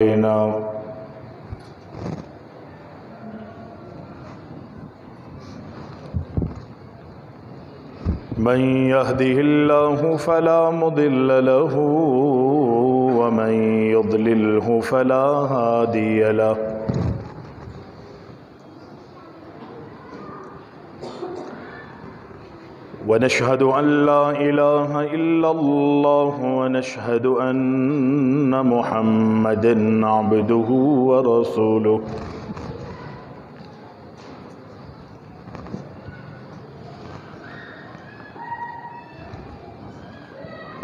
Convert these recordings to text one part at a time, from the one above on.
من يهده الله فلا مضل له ومن يضلله فلا هادي له. ونشهد أن لا إله إلا الله ونشهد أن محمدًا عبده ورسوله.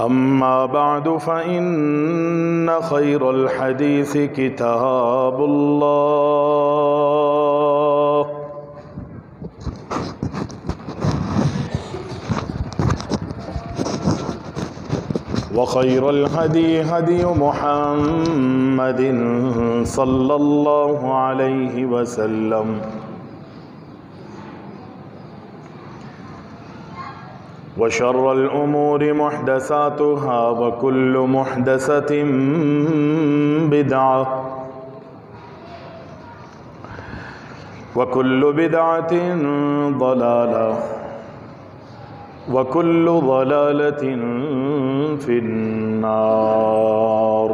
أما بعد فإن خير الحديث كتاب الله وخير الهدي هدي محمد صلى الله عليه وسلم وشر الأمور محدثاتها وكل محدثة بدعة وكل بدعة ضلالة وكل ضلالة في النار.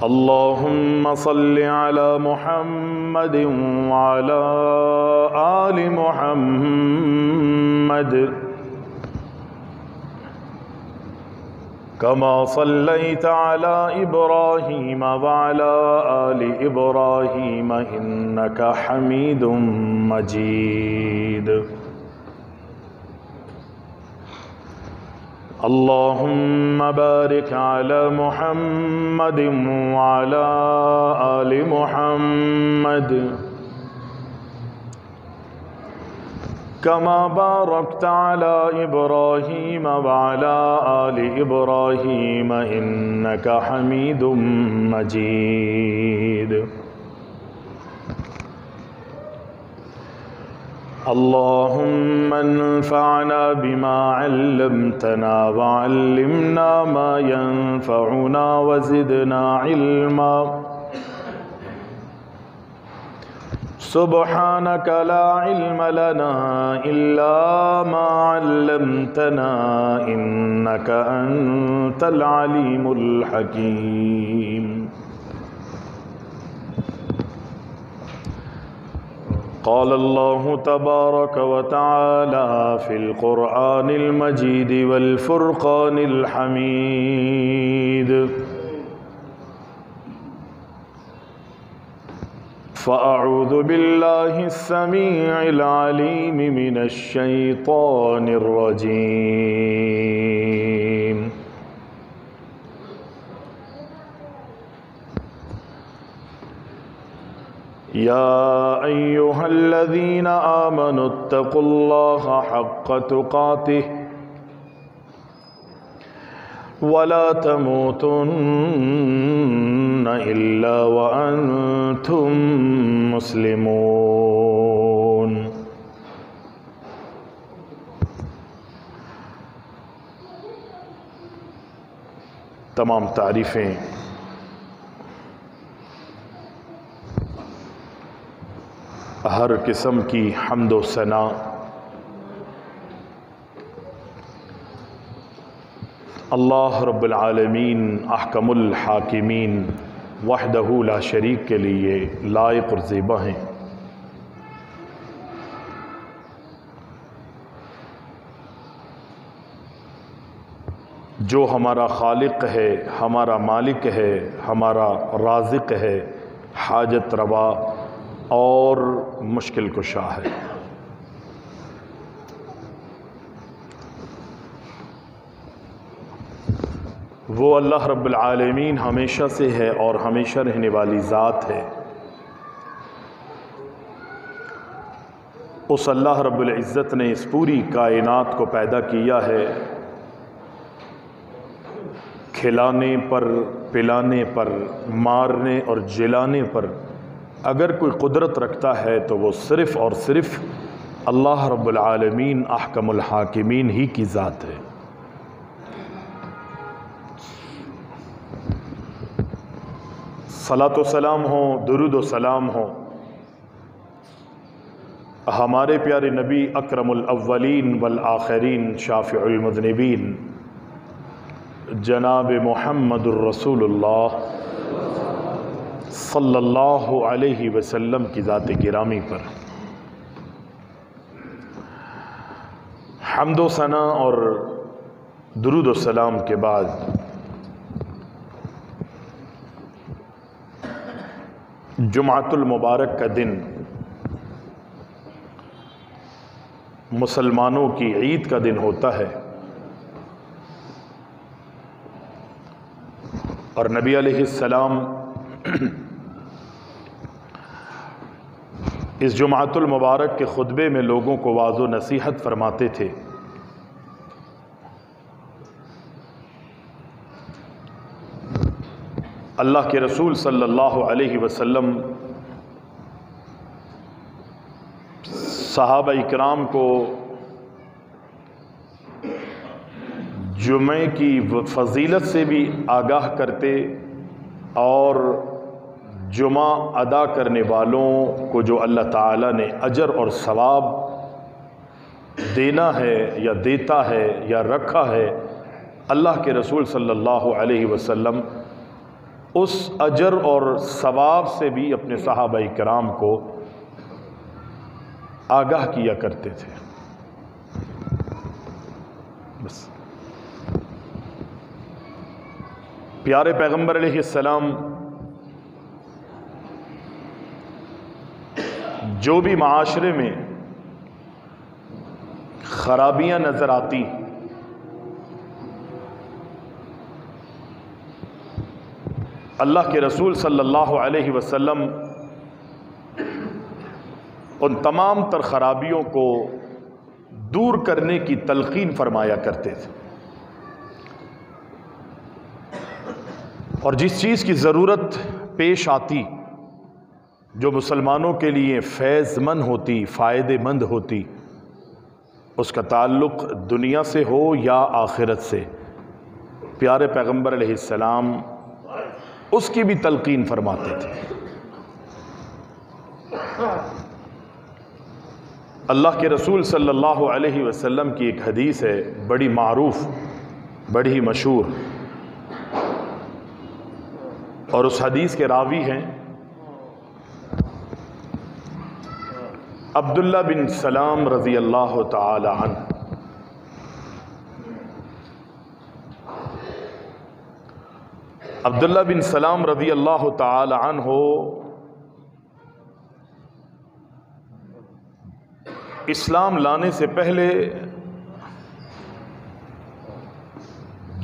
اللهم صل على محمد وعلى آل محمد كما صليت على إبراهيم وعلى آل إبراهيم إنك حميد مجيد. اللهم بارك على محمد وعلى آل محمد كما باركت على إبراهيم وعلى آل إبراهيم إنك حميد مجيد. اللهم انفعنا بما علمتنا وعلمنا ما ينفعنا وزدنا علما. سبحانك لا علم لنا إلا ما علمتنا إنك أنت العليم الحكيم. قال الله تبارك وتعالى في القرآن المجيد والفرقان الحميد: فأعوذ بالله السميع العليم من الشيطان الرجيم. يا أيها الذين آمنوا اتقوا الله حق تقاته ولا تموتن إلا وأنتم مسلمون. تمام تعریفیں ہر قسم کی حمد و ثنا اللہ رب العالمین احکم الحاکمین وحدہ لا شریک کے لیے لائق اور زیبا ہیں. جو ہمارا خالق ہے، ہمارا مالک ہے، ہمارا رازق ہے، حاجت روا اور مشکل کشا ہے. وہ اللہ رب العالمین ہمیشہ سے ہے اور ہمیشہ رہنے والی ذات ہے. اس اللہ رب العزت نے اس پوری کائنات کو پیدا کیا ہے. کھلانے پر، پلانے پر، مارنے اور جلانے پر اگر کوئی قدرت رکھتا ہے تو وہ صرف اور صرف اللہ رب العالمین احکم الحاکمین ہی کی ذات ہے. صلاۃ و سلام ہو، درود و سلام ہو ہمارے پیارے نبی اکرم الاولین والآخرین شافع المذنبین جناب محمد الرسول اللہ صلی اللہ علیہ وسلم کی ذات گرامی پر حمد و ثنا اور درود و سلام کے بعد جمعۃ المبارک کا دن مسلمانوں کی عید کا دن ہوتا ہے، اور نبی علیہ السلام اس جمعۃ المبارک کے خطبے میں لوگوں کو واعظ و نصیحت فرماتے تھے۔ اللہ کے رسول صلی اللہ علیہ وسلم صحابہ اکرام کو جمعے کی فضیلت سے بھی آگاہ کرتے اور جمعہ ادا کرنے والوں کو جو اللہ تعالیٰ نے اجر اور ثواب دینا ہے یا دیتا ہے یا رکھا ہے، اللہ کے رسول صلی اللہ علیہ وسلم اس اجر اور ثواب سے بھی اپنے صحابہ کرام کو آگاہ کیا کرتے تھے۔ بس پیارے پیغمبر علیہ السلام جو بھی معاشرے میں خرابیاں نظر آتی اللہ کے رسول صلی اللہ علیہ وسلم ان تمام تر خرابیوں کو دور کرنے کی تلقین فرمایا کرتے تھے، اور جس چیز کی ضرورت پیش آتی جو مسلمانوں کے لیے فیض مند ہوتی، فائدے مند ہوتی، اس کا تعلق دنیا سے ہو یا آخرت سے، پیارے پیغمبر علیہ السلام اس کی بھی تلقین فرماتے تھے۔ اللہ کے رسول صلی اللہ علیہ وسلم کی ایک حدیث ہے، بڑی معروف، بڑی مشہور، اور اس حدیث کے راوی ہیں عبداللہ بن سلام رضی اللہ تعالی عنہ۔ عبداللہ بن سلام رضی اللہ تعالی عنہ اسلام لانے سے پہلے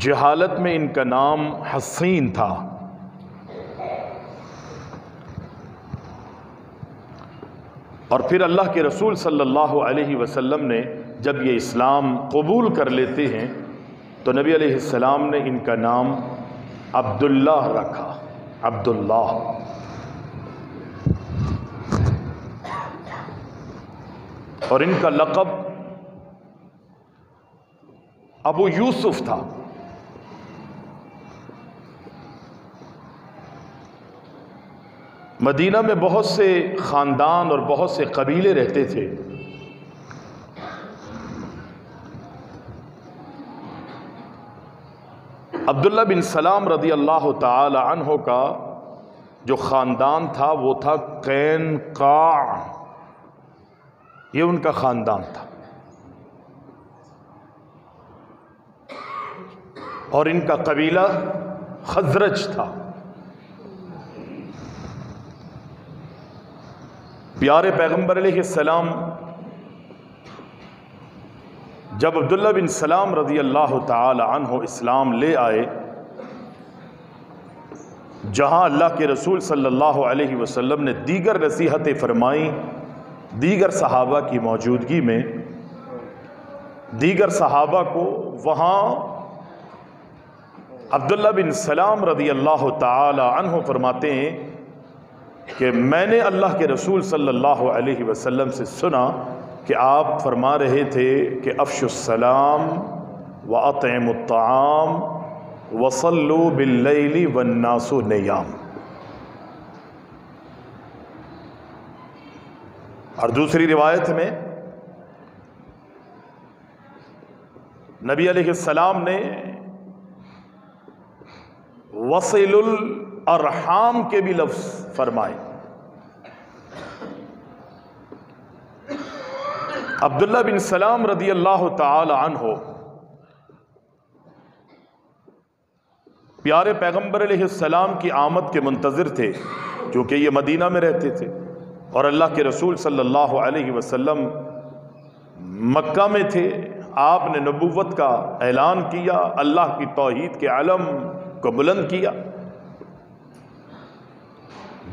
جہالت میں ان کا نام حسین تھا، اور پھر اللہ کے رسول صلی اللہ علیہ وسلم نے جب یہ اسلام قبول کر لیتے ہیں تو نبی علیہ السلام نے ان کا نام عبداللہ رکھا، عبداللہ۔ اور ان کا لقب ابو یوسف تھا۔ مدینہ میں بہت سے خاندان اور بہت سے قبیلے رہتے تھے، عبداللہ بن سلام رضی اللہ تعالی عنہ کا جو خاندان تھا وہ تھا قینقاع، یہ ان کا خاندان تھا، اور ان کا قبیلہ خزرج تھا۔ پیارے پیغمبر علیہ السلام جب عبداللہ بن سلام رضی اللہ تعالی عنہ اسلام لے آئے، جہاں اللہ کے رسول صلی اللہ علیہ وسلم نے دیگر نصیحتیں فرمائیں، دیگر صحابہ کی موجودگی میں دیگر صحابہ کو، وہاں عبداللہ بن سلام رضی اللہ تعالی عنہ فرماتے ہیں کہ میں نے اللہ کے رسول صلی اللہ علیہ وسلم سے سنا کہ آپ فرما رہے تھے کہ افشوا السلام وَأَطْعِمُوا الطَّعَامَ وَصَلُّوا بِاللَّيْلِ وَالنَّاسُ نِيَامٌ۔ اور دوسری روایت میں نبی علیہ السلام نے وصل الارحام کے بھی لفظ فرمائے۔ عبداللہ بن سلام رضی اللہ تعالی عنہ پیارے پیغمبر علیہ السلام کی آمد کے منتظر تھے، کیونکہ یہ مدینہ میں رہتے تھے، اور اللہ کے رسول صلی اللہ علیہ وسلم مکہ میں تھے۔ آپ نے نبوت کا اعلان کیا، اللہ کی توحید کے علم کو بلند کیا،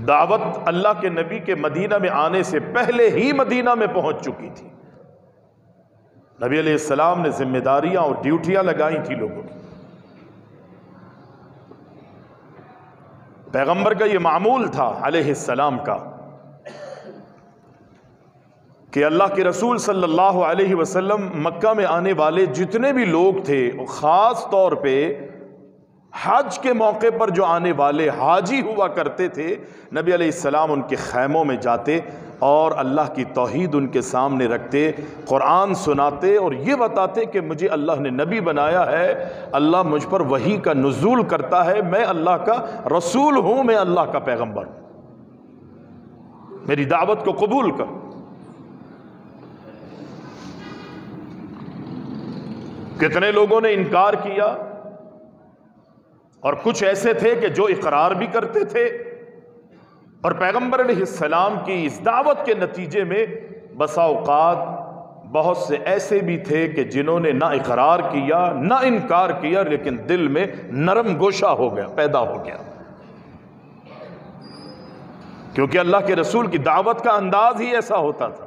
دعوت اللہ کے نبی کے مدینہ میں آنے سے پہلے ہی مدینہ میں پہنچ چکی تھی۔ نبی علیہ السلام نے ذمہ داریاں اور ڈیوٹیاں لگائی تھی لوگوں کی۔ پیغمبر کا یہ معمول تھا علیہ السلام کا کہ اللہ کے رسول صلی اللہ علیہ وسلم مکہ میں آنے والے جتنے بھی لوگ تھے، خاص طور پہ حج کے موقع پر جو آنے والے حاجی ہوا کرتے تھے، نبی علیہ السلام ان کے خیموں میں جاتے اور اللہ کی توحید ان کے سامنے رکھتے، قرآن سناتے اور یہ بتاتے کہ مجھے اللہ نے نبی بنایا ہے، اللہ مجھ پر وحی کا نزول کرتا ہے، میں اللہ کا رسول ہوں، میں اللہ کا پیغمبر ہوں، میری دعوت کو قبول کر۔ کتنے لوگوں نے انکار کیا، اور کچھ ایسے تھے کہ جو اقرار بھی کرتے تھے، اور پیغمبر علیہ السلام کی اس دعوت کے نتیجے میں بسا اوقات بہت سے ایسے بھی تھے کہ جنہوں نے نہ اقرار کیا نہ انکار کیا، لیکن دل میں نرم گوشہ ہو گیا، پیدا ہو گیا، کیونکہ اللہ کے رسول کی دعوت کا انداز ہی ایسا ہوتا تھا۔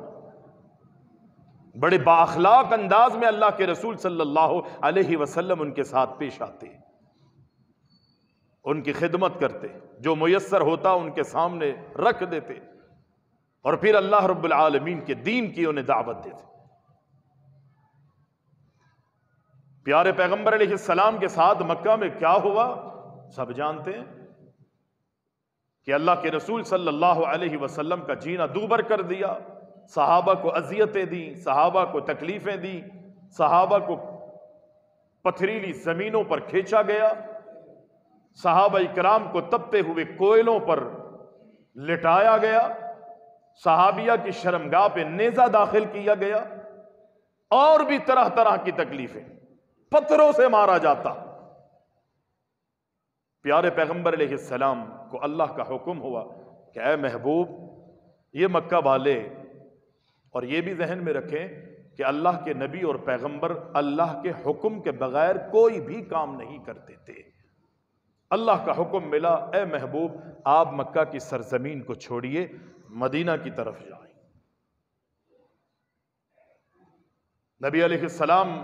بڑے بااخلاق انداز میں اللہ کے رسول صلی اللہ علیہ وسلم ان کے ساتھ پیش آتے، ان کی خدمت کرتے، جو میسر ہوتا ان کے سامنے رکھ دیتے، اور پھر اللہ رب العالمین کے دین کی انہیں دعوت دیتے۔ پیارے پیغمبر علیہ السلام کے ساتھ مکہ میں کیا ہوا سب جانتے ہیں، کہ اللہ کے رسول صلی اللہ علیہ وسلم کا جینا دوبر کر دیا، صحابہ کو اذیتیں دیں، صحابہ کو تکلیفیں دیں، صحابہ کو پتھریلی زمینوں پر کھینچا گیا، صحابہ اکرام کو تپتے ہوئے کوئلوں پر لٹایا گیا، صحابیہ کی شرمگاہ پہ نیزہ داخل کیا گیا، اور بھی طرح طرح کی تکلیفیں، پتھروں سے مارا جاتا۔ پیارے پیغمبر علیہ السلام کو اللہ کا حکم ہوا کہ اے محبوب، یہ مکہ والے، اور یہ بھی ذہن میں رکھیں کہ اللہ کے نبی اور پیغمبر اللہ کے حکم کے بغیر کوئی بھی کام نہیں کرتے تھے۔ اللہ کا حکم ملا، اے محبوب آپ مکہ کی سرزمین کو چھوڑیے، مدینہ کی طرف جائیں۔ نبی علیہ السلام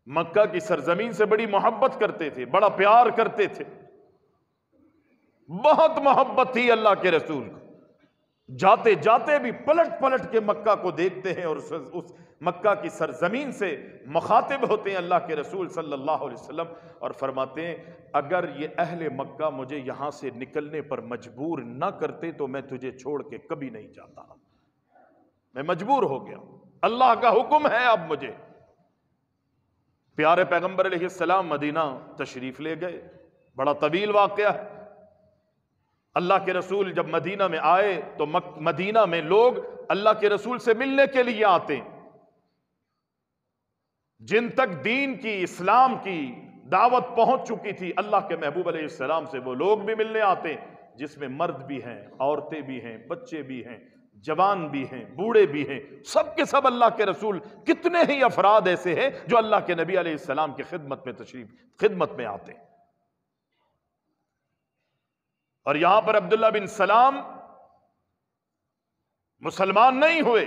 مکہ کی سرزمین سے بڑی محبت کرتے تھے، بڑا پیار کرتے تھے، بہت محبت تھی اللہ کے رسول کو۔ جاتے جاتے بھی پلٹ پلٹ کے مکہ کو دیکھتے ہیں، اور اس مکہ کی سرزمین سے مخاطب ہوتے ہیں اللہ کے رسول صلی اللہ علیہ وسلم، اور فرماتے ہیں اگر یہ اہل مکہ مجھے یہاں سے نکلنے پر مجبور نہ کرتے تو میں تجھے چھوڑ کے کبھی نہیں جاتا، میں مجبور ہو گیا، اللہ کا حکم ہے اب مجھے۔ پیارے پیغمبر علیہ السلام مدینہ تشریف لے گئے، بڑا طویل واقعہ ہے۔ اللہ کے رسول جب مدینہ میں آئے تو مدینہ میں لوگ اللہ کے رسول سے ملنے کے لیے آتے ہیں، جن تک دین کی، اسلام کی دعوت پہنچ چکی تھی، اللہ کے محبوب علیہ السلام سے وہ لوگ بھی ملنے آتے ہیں، جس میں مرد بھی ہیں، عورتیں بھی ہیں، بچے بھی ہیں، جوان بھی ہیں، بوڑھے بھی ہیں، سب کے سب اللہ کے رسول، کتنے ہی افراد ایسے ہیں جو اللہ کے نبی علیہ السلام کی خدمت میں آتے ہیں۔ اور یہاں پر عبداللہ بن سلام مسلمان نہیں ہوئے،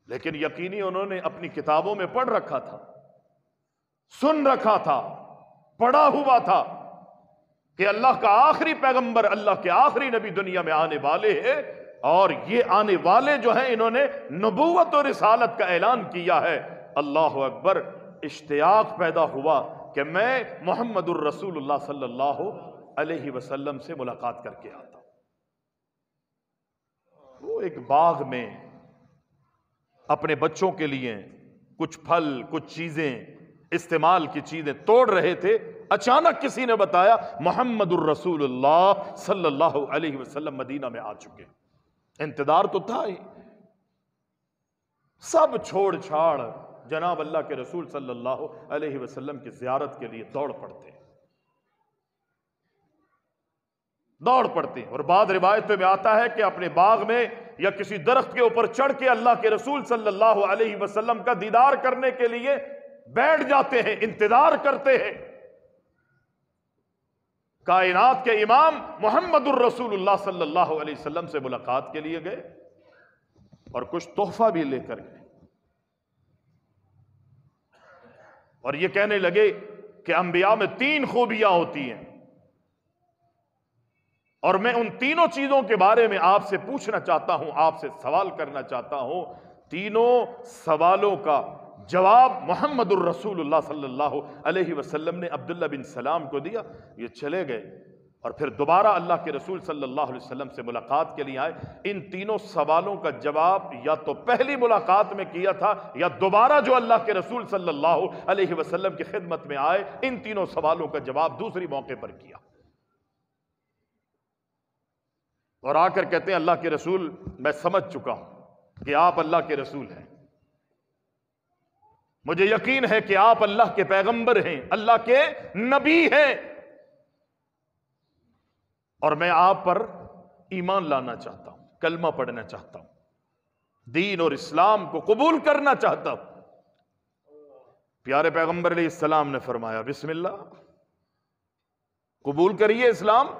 لیکن یقینی انہوں نے اپنی کتابوں میں پڑھ رکھا تھا، سن رکھا تھا، پڑھا ہوا تھا کہ اللہ کا آخری پیغمبر، اللہ کے آخری نبی دنیا میں آنے والے ہیں، اور یہ آنے والے جو ہیں انہوں نے نبوت اور رسالت کا اعلان کیا ہے۔ اللہ اکبر، اشتیاق پیدا ہوا کہ میں محمد الرسول اللہ صلی اللہ علیہ وسلم سے ملاقات کر کے آتا ہوں۔ وہ ایک باغ میں اپنے بچوں کے لیے کچھ پھل، کچھ چیزیں، استعمال کی چیزیں توڑ رہے تھے، اچانک کسی نے بتایا محمد الرسول اللہ صلی اللہ علیہ وسلم مدینہ میں آ چکے۔ انتظار تو تھا ہی، سب چھوڑ چھاڑ جناب اللہ کے رسول صلی اللہ علیہ وسلم کی زیارت کے لیے دوڑ پڑتے ہیں۔ اور بعض روایتوں میں آتا ہے کہ اپنے باغ میں یا کسی درخت کے اوپر چڑھ کے اللہ کے رسول صلی اللہ علیہ وسلم کا دیدار کرنے کے لیے بیٹھ جاتے ہیں، انتظار کرتے ہیں۔ کائنات کے امام محمد الرسول اللہ صلی اللہ علیہ وسلم سے ملاقات کے لیے گئے اور کچھ تحفہ بھی لے کر گئے، اور یہ کہنے لگے کہ انبیاء میں 3 خوبیاں ہوتی ہیں، اور میں ان تینوں چیزوں کے بارے میں آپ سے پوچھنا چاہتا ہوں، آپ سے سوال کرنا چاہتا ہوں۔ تینوں سوالوں کا جواب محمد الرسول اللہ صلی اللہ علیہ وسلم نے عبداللہ بن سلام کو دیا۔ یہ چلے گئے اور پھر دوبارہ اللہ کے رسول صلی اللہ علیہ وسلم سے ملاقات کے لیے آئے۔ ان تینوں سوالوں کا جواب یا تو پہلی ملاقات میں کیا تھا یا دوبارہ جو اللہ کے رسول صلی اللہ علیہ وسلم کی خدمت میں آئے، ان تینوں سوالوں کا جواب دوسری موقع پر کیا، اور آ کر کہتے ہیں اللہ کے رسول میں سمجھ چکا ہوں کہ آپ اللہ کے رسول ہیں، مجھے یقین ہے کہ آپ اللہ کے پیغمبر ہیں، اللہ کے نبی ہیں، اور میں آپ پر ایمان لانا چاہتا ہوں، کلمہ پڑھنا چاہتا ہوں، دین اور اسلام کو قبول کرنا چاہتا ہوں۔ پیارے پیغمبر علیہ السلام نے فرمایا بسم اللہ، قبول کریے اسلام،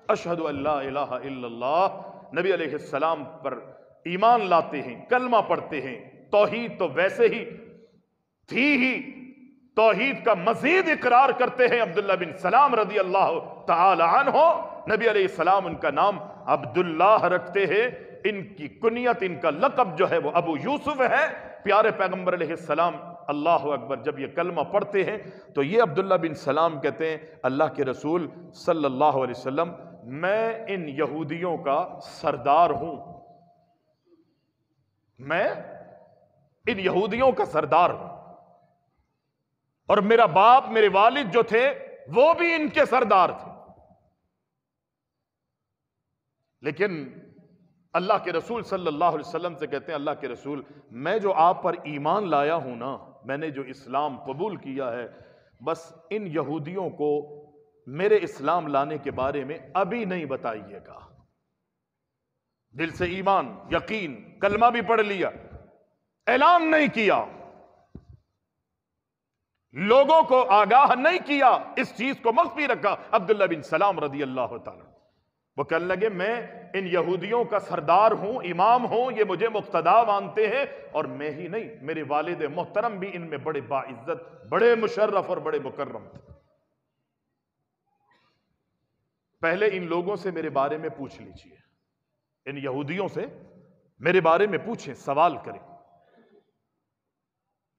اشہد ان لا الہ الا اللہ۔ نبی علیہ السلام پر ایمان لاتے ہیں، کلمہ پڑھتے ہیں، توحید تو ویسے ہی تھی ہی، توحید کا مزید اقرار کرتے ہیں۔ عبداللہ بن سلام رضی اللہ تعالی عنہ، نبی علیہ السلام ان کا نام عبداللہ رکھتے ہیں، ان کی کنیت، ان کا لقب جو ہے وہ ابو یوسف ہے۔ پیارے پیغمبر علیہ السلام اللہ اکبر جب یہ کلمہ پڑھتے ہیں تو یہ عبداللہ بن سلام کہتے ہیں اللہ کے رسول صلی اللہ علیہ وسلم، میں ان یہودیوں کا سردار ہوں، میں ان یہودیوں کا سردار ہوں، اور میرا باپ، میرے والد جو تھے وہ بھی ان کے سردار تھے، لیکن اللہ کے رسول صلی اللہ علیہ وسلم سے کہتے ہیں اللہ کے رسول، میں جو آپ پر ایمان لایا ہوں نا، میں نے جو اسلام قبول کیا ہے، بس ان یہودیوں کو میرے اسلام لانے کے بارے میں ابھی نہیں بتائیے گا۔ دل سے ایمان، یقین، کلمہ بھی پڑھ لیا، اعلان نہیں کیا، لوگوں کو آگاہ نہیں کیا، اس چیز کو مخفی رکھا۔ عبداللہ بن سلام رضی اللہ تعالیٰ وہ کہنے لگے میں ان یہودیوں کا سردار ہوں، امام ہوں، یہ مجھے مقتدا مانتے ہیں، اور میں ہی نہیں، میرے والد محترم بھی ان میں بڑے باعزت، بڑے مشرف اور بڑے مکرم تھے۔ پہلے ان لوگوں سے میرے بارے میں پوچھ لیجئے، ان یہودیوں سے میرے بارے میں پوچھیں، سوال کریں،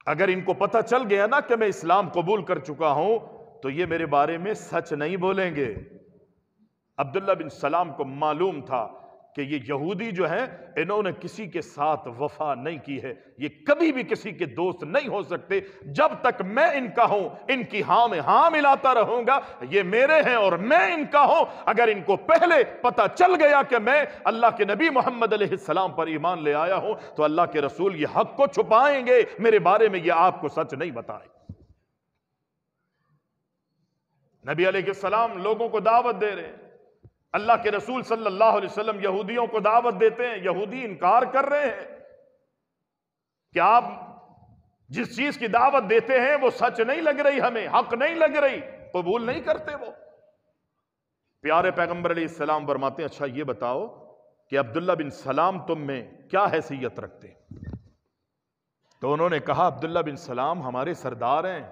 اگر ان کو پتہ چل گیا نا کہ میں اسلام قبول کر چکا ہوں تو یہ میرے بارے میں سچ نہیں بولیں گے۔ عبداللہ بن سلام کو معلوم تھا کہ یہ یہودی جو ہیں انہوں نے کسی کے ساتھ وفا نہیں کی ہے، یہ کبھی بھی کسی کے دوست نہیں ہو سکتے، جب تک میں ان کا ہوں ان کی ہاں میں ہاں ملاتا رہوں گا، یہ میرے ہیں اور میں ان کا ہوں۔ اگر ان کو پہلے پتہ چل گیا کہ میں اللہ کے نبی محمد علیہ السلام پر ایمان لے آیا ہوں تو اللہ کے رسول یہ حق کو چھپائیں گے، میرے بارے میں یہ آپ کو سچ نہیں بتائیں۔ نبی علیہ السلام لوگوں کو دعوت دے رہے ہیں، اللہ کے رسول صلی اللہ علیہ وسلم یہودیوں کو دعوت دیتے ہیں، یہودی انکار کر رہے ہیں کہ آپ جس چیز کی دعوت دیتے ہیں وہ سچ نہیں لگ رہی، ہمیں حق نہیں لگ رہی، قبول نہیں کرتے وہ۔ پیارے پیغمبر علیہ السلام فرماتے ہیں اچھا یہ بتاؤ کہ عبداللہ بن سلام تم میں کیا حیثیت رکھتے ہیں؟ تو انہوں نے کہا عبداللہ بن سلام ہمارے سردار ہیں،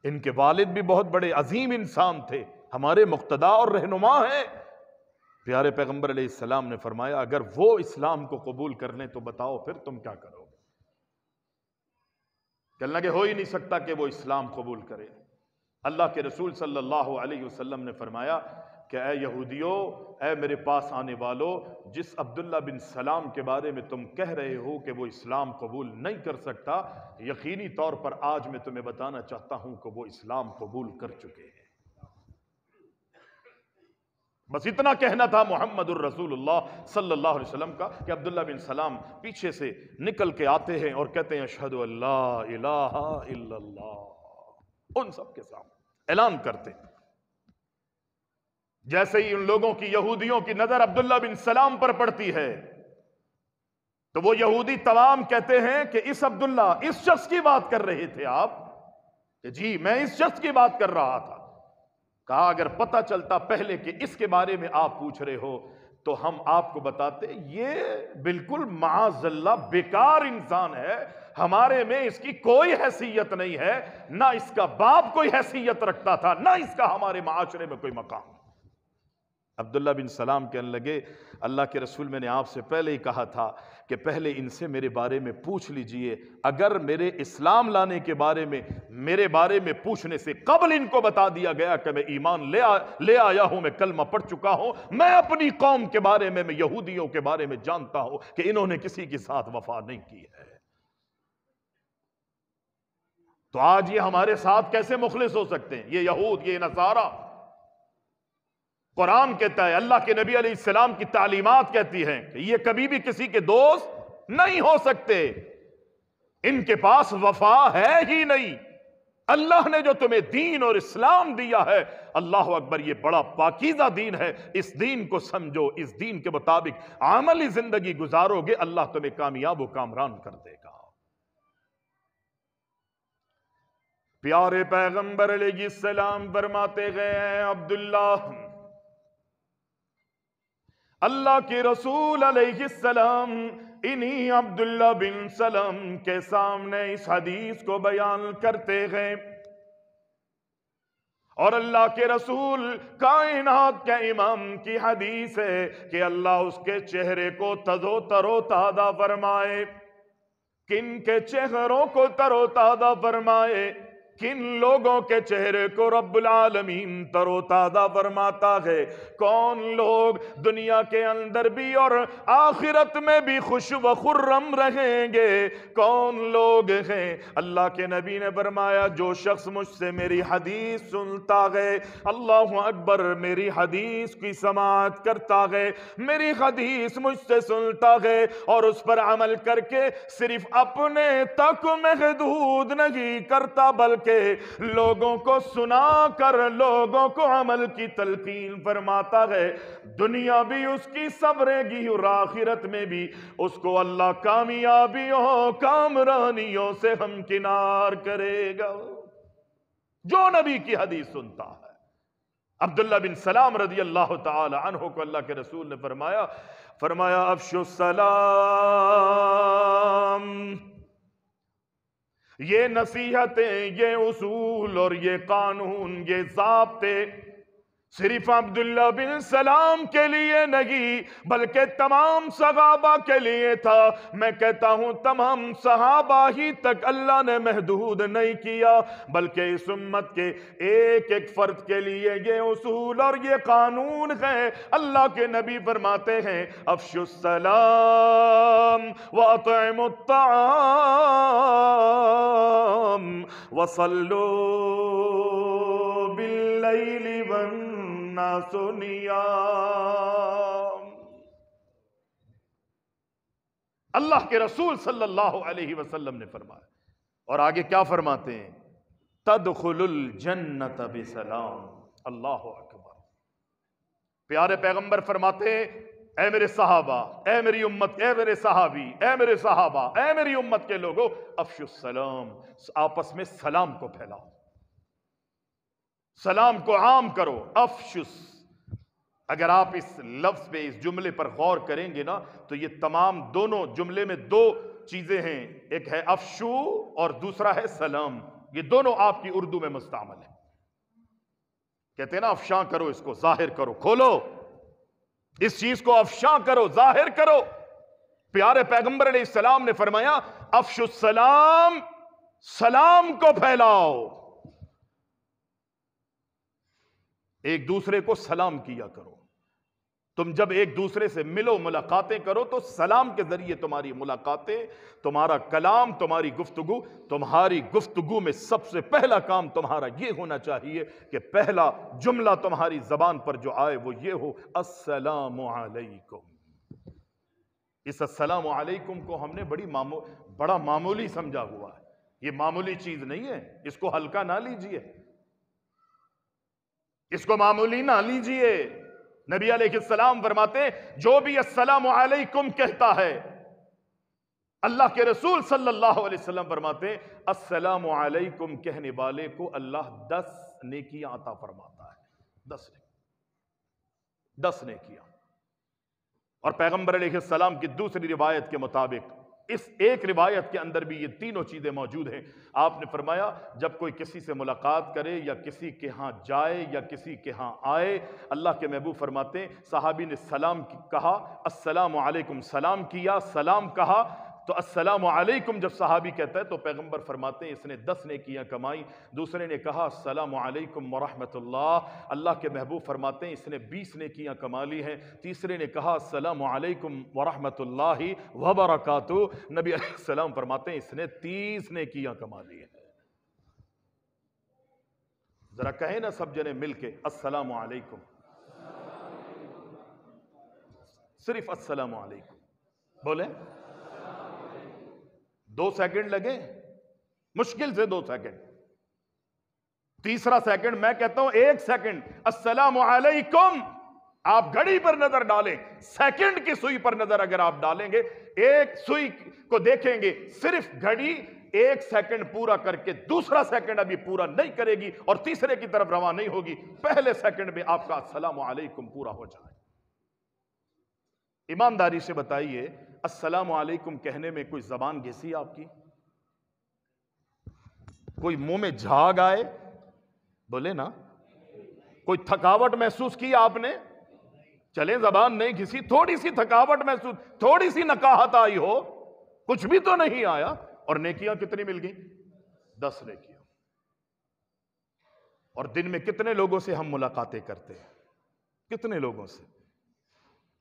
ان کے والد بھی بہت بڑے عظیم انسان تھے، ہمارے مقتدا اور رہنما ہیں۔ پیارے پیغمبر علیہ السلام نے فرمایا اگر وہ اسلام کو قبول کر لیں تو بتاؤ پھر تم کیا کرو گے؟ کہنے لگے ہو ہی نہیں سکتا کہ وہ اسلام قبول کرے۔ اللہ کے رسول صلی اللہ علیہ وسلم نے فرمایا کہ اے یہودیو، اے میرے پاس آنے والو، جس عبداللہ بن سلام کے بارے میں تم کہہ رہے ہو کہ وہ اسلام قبول نہیں کر سکتا، یقینی طور پر آج میں تمہیں بتانا چاہتا ہوں کہ وہ اسلام قبول کر چکے ہیں۔ بس اتنا کہنا تھا محمد الرسول اللہ صلی اللہ علیہ وسلم کا کہ عبداللہ بن سلام پیچھے سے نکل کے آتے ہیں اور کہتے ہیں اشہد ان لا الہ الا اللہ، ان سب کے سامنے اعلان کرتے ہیں۔ جیسے ہی ان لوگوں کی، یہودیوں کی نظر عبداللہ بن سلام پر پڑتی ہے تو وہ یہودی تمام کہتے ہیں کہ اس عبداللہ، اس شخص کی بات کر رہے تھے آپ؟ کہ جی میں اس شخص کی بات کر رہا تھا۔ کہا اگر پتہ چلتا پہلے کہ اس کے بارے میں آپ پوچھ رہے ہو تو ہم آپ کو بتاتے، یہ بالکل معاذ اللہ بیکار انسان ہے، ہمارے میں اس کی کوئی حیثیت نہیں ہے، نہ اس کا باپ کوئی حیثیت رکھتا تھا، نہ اس کا ہمارے معاشرے میں کوئی مقام۔ عبداللہ بن سلام کہنے لگے اللہ کے رسول، میں نے آپ سے پہلے ہی کہا تھا کہ پہلے ان سے میرے بارے میں پوچھ لیجئے، اگر میرے اسلام لانے کے بارے میں، میرے بارے میں پوچھنے سے قبل ان کو بتا دیا گیا کہ میں ایمان لے آیا ہوں، میں کلمہ پڑھ چکا ہوں، میں اپنی قوم کے بارے میں یہودیوں کے بارے میں جانتا ہوں کہ انہوں نے کسی کے ساتھ وفا نہیں کی ہے، تو آج یہ ہمارے ساتھ کیسے مخلص ہو سکتے ہیں؟ یہ یہود، یہ نصارہ۔ قرآن کہتا ہے، اللہ کے نبی علیہ السلام کی تعلیمات کہتی ہیں کہ یہ کبھی بھی کسی کے دوست نہیں ہو سکتے، ان کے پاس وفا ہے ہی نہیں۔ اللہ نے جو تمہیں دین اور اسلام دیا ہے، اللہ اکبر، یہ بڑا پاکیزہ دین ہے، اس دین کو سمجھو، اس دین کے مطابق عملی زندگی گزارو گے، اللہ تمہیں کامیاب و کامران کر دے گا۔ پیارے پیغمبر علیہ السلام فرماتے گئے عبداللہ، اللہ کے رسول علیہ السلام انہی عبداللہ بن سلام کے سامنے اس حدیث کو بیان کرتے گئے، اور اللہ کے رسول کائنات کے امام کی حدیث ہے کہ اللہ اس کے چہرے کو تر و تازہ فرمائے۔ کن کے چہروں کو تر و تازہ فرمائے؟ کن لوگوں کے چہرے کو رب العالمین تر و تازہ فرماتا ہے؟ کون لوگ دنیا کے اندر بھی اور آخرت میں بھی خوش و خرم رہیں گے؟ کون لوگ ہیں؟ اللہ کے نبی نے فرمایا جو شخص مجھ سے میری حدیث سنتا ہے، اللہ اکبر، میری حدیث کی سماعت کرتا ہے، میری حدیث مجھ سے سنتا ہے اور اس پر عمل کر کے صرف اپنے تک محدود نہیں کرتا بلکہ لوگوں کو سنا کر لوگوں کو عمل کی تلقین فرماتا ہے، دنیا بھی اس کی سنورے گی اور آخرت میں بھی اس کو اللہ کامیابیوں کامرانیوں سے ہمکنار کرے گا، جو نبی کی حدیث سنتا ہے۔ عبداللہ بن سلام رضی اللہ تعالی عنہ کو اللہ کے رسول نے فرمایا افشوا السلام، یہ نصیحتیں، یہ اصول اور یہ قانون، یہ ضابطے صرف عبداللہ بن سلام کے لیے نہیں بلکہ تمام صحابہ کے لیے تھا۔ میں کہتا ہوں تمام صحابہ ہی تک اللہ نے محدود نہیں کیا بلکہ اس امت کے ایک ایک فرد کے لیے یہ اصول اور یہ قانون ہے۔ اللہ کے نبی فرماتے ہیں افشوا السلام واطعموا الطعام وصلوا باللیل والناس نیام۔ اللہ کے رسول صلی اللہ علیہ وسلم نے فرمایا، اور آگے کیا فرماتے ہیں؟ تدخل الجنت بسلام۔ اللہ اکبر۔ پیارے پیغمبر فرماتے ہیں اے میرے صحابہ، اے میری امت، اے میرے صحابی، اے میرے صحابہ، اے میری امت کے لوگوں، افشوا السلام، آپس میں سلام کو پھیلاؤ، سلام کو عام کرو۔ افشس، اگر آپ اس لفظ پہ، اس جملے پر غور کریں گے نا تو یہ تمام دونوں جملے میں دو چیزیں ہیں، ایک ہے افشو اور دوسرا ہے سلام، یہ دونوں آپ کی اردو میں مستعمل ہے۔ کہتے ہیں نا افشاں کرو، اس کو ظاہر کرو، کھولو، اس چیز کو افشاں کرو، ظاہر کرو۔ پیارے پیغمبر علیہ السلام نے فرمایا افشوا السلام، سلام کو پھیلاؤ۔ ایک دوسرے کو سلام کیا کرو. تم جب ایک دوسرے سے ملو ملاقاتیں کرو تو سلام کے ذریعے تمہاری ملاقاتیں، تمہارا کلام، تمہاری گفتگو میں سب سے پہلا کام تمہارا یہ ہونا چاہیے کہ پہلا جملہ تمہاری زبان پر جو آئے وہ یہ ہو، السلام علیکم. اس السلام علیکم کو ہم نے بڑا معمولی سمجھا ہوا ہے. یہ معمولی چیز نہیں ہے، اس کو ہلکا نہ لیجئے، اس کو معمولی نہ لیجئے. نبی علیہ السلام فرماتے ہیں جو بھی السلام علیکم کہتا ہے، اللہ کے رسول صلی اللہ علیہ وسلم فرماتے ہیں السلام علیکم کہنے والے کو اللہ 10 نیکیاں عطا فرماتا ہے. 10 نیکیاں. اور پیغمبر علیہ السلام کی دوسری روایت کے مطابق اس ایک روایت کے اندر بھی یہ تینوں چیزیں موجود ہیں. آپ نے فرمایا جب کوئی کسی سے ملاقات کرے یا کسی کے ہاں جائے یا کسی کے ہاں آئے، اللہ کے محبوب فرماتے ہیں صحابی نے سلام کہا، السلام علیکم سلام کیا، سلام کہا تو السلام علیکم جب صحابی کہتا ہے تو پیغمبر فرماتے ہیں اس نے 10 نیکیاں کمائی. دوسرے نے کہا السلام علیکم ورحمۃ اللہ، اللہ کے محبوب فرماتے ہیں اس نے 20 نیکیاں کما لی ہیں. تیسرے نے کہا السلام علیکم ورحمۃ اللہ وبرکاتہ، نبی علیہ السلام فرماتے ہیں اس نے 30 نیکیاں کما لی ہیں. ذرا کہیں نا سب جنے مل کے السلام علیکم، صرف السلام علیکم بولیں. 2 سیکنڈ لگے، مشکل سے 2 سیکنڈ. تیسرا سیکنڈ میں کہتا ہوں 1 سیکنڈ. السلام علیکم آپ گھڑی پر نظر ڈالیں، سیکنڈ کی سوئی پر نظر اگر آپ ڈالیں گے، ایک سوئی کو دیکھیں گے، صرف گھڑی 1 سیکنڈ پورا کر کے دوسرا سیکنڈ ابھی پورا نہیں کرے گی اور تیسرے کی طرف رواں نہیں ہوگی. پہلے سیکنڈ میں آپ کا السلام علیکم پورا ہو جائے. ایمانداری سے بتائیے السلام علیکم کہنے میں کوئی زبان گھسی آپ کی؟ کوئی منہ میں جھاگ آئے؟ بولے نا. کوئی تھکاوٹ محسوس کی آپ نے؟ چلیں زبان نہیں گھسی، تھوڑی سی تھکاوٹ محسوس، تھوڑی سی نکاہت آئی ہو، کچھ بھی تو نہیں آیا. اور نیکیاں کتنی مل گئیں؟ 10 نیکیاں. اور دن میں کتنے لوگوں سے ہم ملاقاتیں کرتے ہیں؟ کتنے لوگوں سے؟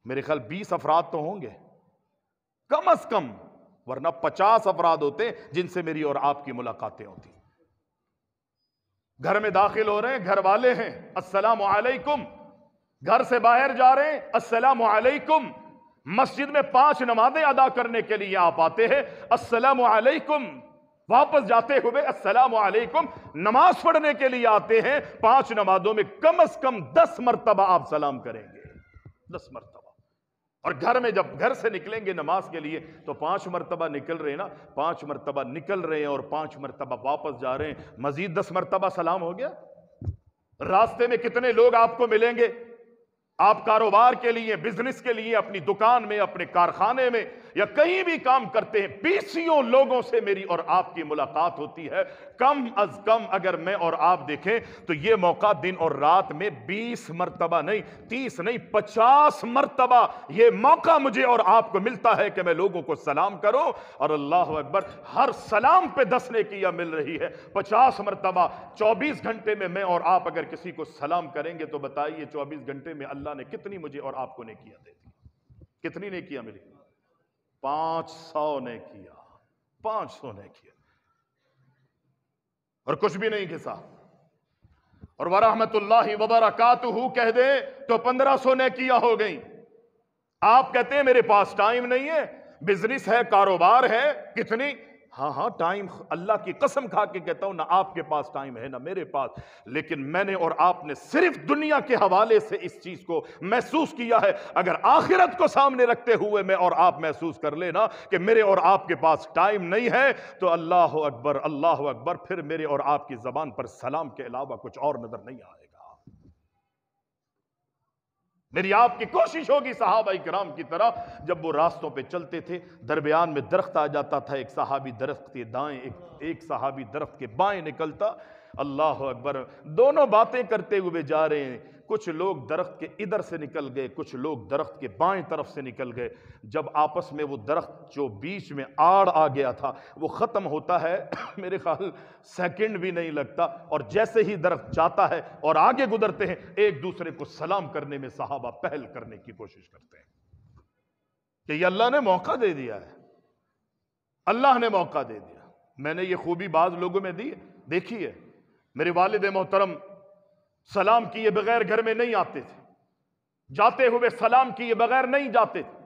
میرے خیال 20 افراد تو ہوں گے کم از کم، ورنہ 50 افراد ہوتے جن سے میری اور آپ کی ملاقاتیں ہوتی. گھر میں داخل ہو رہے ہیں، گھر والے ہیں السلام علیکم، گھر سے باہر جا رہے ہیں السلام علیکم، مسجد میں 5 نمازیں ادا کرنے کے لیے آپ آتے ہیں السلام علیکم، واپس جاتے ہوئے السلام علیکم، نماز پڑھنے کے لیے آتے ہیں 5 نمازوں میں کم از کم 10 مرتبہ آپ سلام کریں گے. 10 مرتبہ. اور گھر میں جب گھر سے نکلیں گے نماز کے لیے تو 5 مرتبہ نکل رہے ہیں نا، 5 مرتبہ نکل رہے ہیں اور 5 مرتبہ واپس جا رہے ہیں، مزید 10 مرتبہ سلام ہو گیا. راستے میں کتنے لوگ آپ کو ملیں گے، آپ کاروبار کے لیے، بزنس کے لیے، اپنی دکان میں، اپنے کارخانے میں یا کہیں بھی کام کرتے ہیں، 20 لوگوں سے میری اور آپ کی ملاقات ہوتی ہے. کم از کم اگر میں اور آپ دیکھیں تو یہ موقع دن اور رات میں 20 مرتبہ نہیں، 30 نہیں، 50 مرتبہ یہ موقع مجھے اور آپ کو ملتا ہے کہ میں لوگوں کو سلام کروں. اور اللہ اکبر، ہر سلام پہ 10 نیکیاں مل رہی ہے. 50 مرتبہ 24 گھنٹے میں اور آپ اگر کسی کو سلام کریں گے تو بتائیے 24 گھنٹے میں اللہ نے کتنی مجھے اور آپ کو نیکیاں دے دی؟ کتنی نیکیاں ملی؟ 500 نیکیاں. 500 نیکیاں. اور کچھ بھی نہیں گھسا. اور ورحمت اللہ وبرکاتہ کہہ دے تو 1500 نیکیاں ہو گئیں. آپ کہتے ہیں میرے پاس ٹائم نہیں ہے، بزنس ہے، کاروبار ہے، کتنی؟ ہاں ٹائم، اللہ کی قسم کھا کے کہتا ہوں نہ آپ کے پاس ٹائم ہے نہ میرے پاس، لیکن میں نے اور آپ نے صرف دنیا کے حوالے سے اس چیز کو محسوس کیا ہے. اگر آخرت کو سامنے رکھتے ہوئے میں اور آپ محسوس کر لینا کہ میرے اور آپ کے پاس ٹائم نہیں ہے تو اللہ اکبر، اللہ اکبر، پھر میرے اور آپ کی زبان پر سلام کے علاوہ کچھ اور نظر نہیں آئے گا. میری آپ کی کوشش ہوگی صحابہ کرام کی طرح، جب وہ راستوں پہ چلتے تھے درمیان میں درخت آ جاتا تھا، ایک صحابی درخت کے دائیں، ایک صحابی درخت کے بائیں نکلتا. اللہ اکبر، دونوں باتیں کرتے ہوئے جا رہے ہیں، کچھ لوگ درخت کے ادھر سے نکل گئے، کچھ لوگ درخت کے بائیں طرف سے نکل گئے. جب آپس میں وہ درخت جو بیچ میں آڑ آ گیا تھا وہ ختم ہوتا ہے میرے خیال سیکنڈ بھی نہیں لگتا، اور جیسے ہی درخت جاتا ہے اور آگے گزرتے ہیں ایک دوسرے کو سلام کرنے میں صحابہ پہل کرنے کی کوشش کرتے ہیں کہ یہ اللہ نے موقع دے دیا ہے، اللہ نے موقع دے دیا. میں نے یہ خوبی بعض لوگوں میں دیکھی ہے. میرے والد محترم سلام کیے بغیر گھر میں نہیں آتے تھے، جاتے ہوئے سلام کیے بغیر نہیں جاتے تھے.